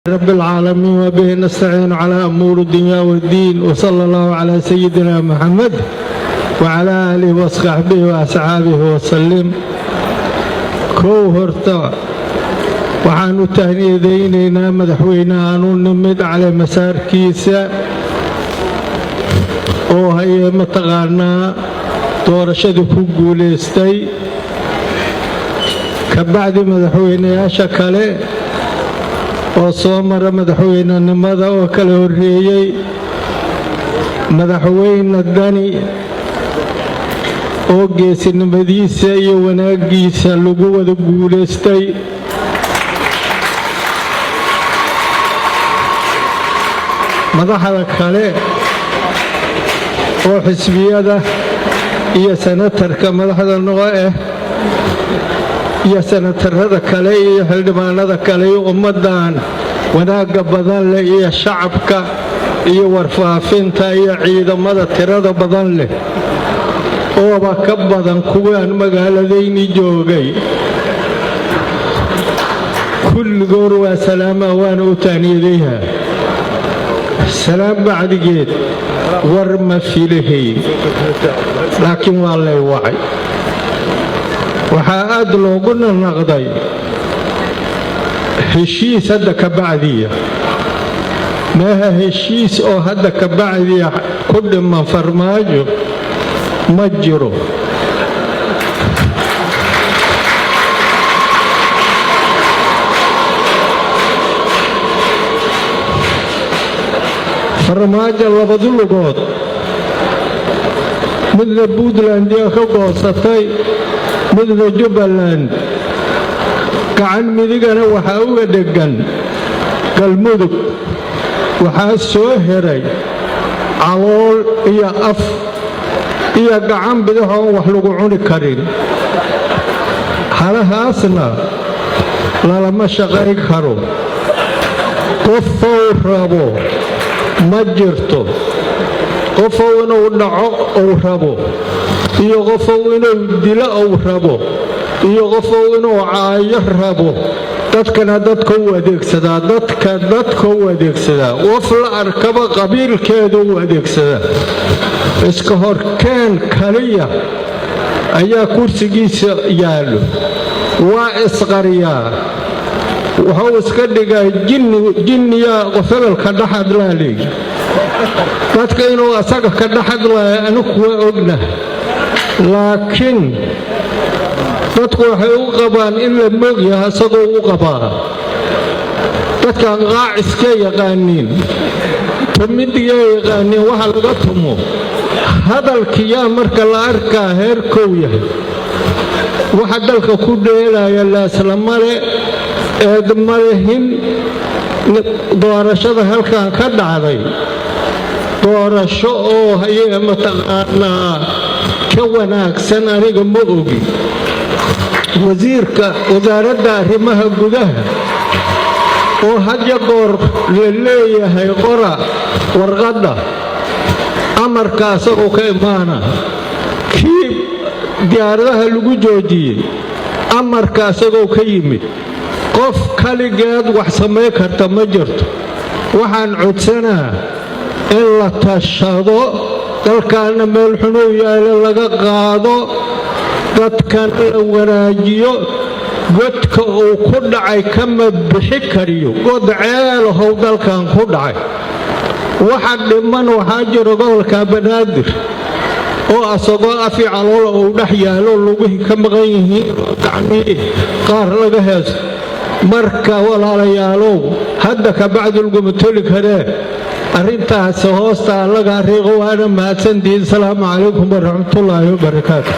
رب العالمين وبه نستعين على أمور الدنيا والدين وصلى الله على سيدنا محمد وعلى آله وصحبه وأصحابه وسلم كوهرتا waxaanu tahniyadeynaa madaxweynaha aanu nimid cali masaarkiisa oo hay mataqaanaa doorashada ku guuleystay ka bacdi madaxweynayaasha kale oo soo mara madaxweynenimada oo kala horeeyay madaxweyne dani oo geesinimadiisa iyo wanaagiisa lagu wada guuleystay madaxda kale oo xisbiyada iyo senatarka madaxda noo iyo senatarada kale iyo xildhibaanada kale iyo ummadan wanaaga badan leh iyo shacabka iyo warfaafinta iyo ciidamada tirada badan leh ooba ka badan kuwaan magaaladayni joogay kulligood waa salaama waana u tahniyadayha سلام بعد جيد ورم فيه لكن والله وعي وحاد لو قلنا النقضي هشيس هدك بعديه ما هشيس او هدك بعديه كل من فرماجه مجره farmaajo labadu lugood midna Puntland ka goosatay midna Jubbaland gacan midigana waxa uga dhegan galmudug waxa soo heray calool iyo af iyo gacan bidaha wax lagu cuni karin halahaasna lama shaqayn karo qof rabo ma jirto qof inuu dhaco oo rabo iyo qof inuu dilo oo rabo iyo qof inuu caayo rabo dadkana dadka u adeegsada qof la arkaba qabiilkeedu u adeegsada iska horkeen kaliya ayaa kursigiisa yaalo waa isqariyaa wuxuu iska dhigaa jinniya qofalka dhaxadlaaleey dadka inuu asaga ka dhaxadlaayo anigu waa ogna laakiin dadku waxay u qabaan in la moogyahay asagoo u qabaa dadka qaaciska yaqaaniin tumidiga yaqaaniin waxa laga tumo hadalkiya marka la arkaa heerkow yahay waxa dalka ku dheelaya la islamale eedmalehin doorashada halkan ka dhacday doorasho oo hay'ad mataqaanaa ka wanaagsan aniga ma ogi wasiirka wasaaradda arrimaha gudaha oo hadda goor leeyahay qora warqadda amarkaas oo ka imaana kii diyaaradaha lagu joojiyay amarkaas oo ka yimid qof kaligeed wax sameey karta ma jirto waxaan codsanaa in la tashado dalkaana meel xun u yaalo laga qaado dadkan la wanaajiyo godka uu ku dhacay kama bixi kariyo god ceelahow dalkan ku dhacay waxa dhiman waxaa jiro gobolka banaadir oo asagoo afi calool uu dhex yaalo luguhi ka maqan yihiin gacmihii qaar laga heeso marka walaalayaalow hadda ka bacdi lagu toli karee arrintaas hoosta laga riiqo waana mahadsantihiin salaamu calaykum waraxmatullaahi wabarakaatuh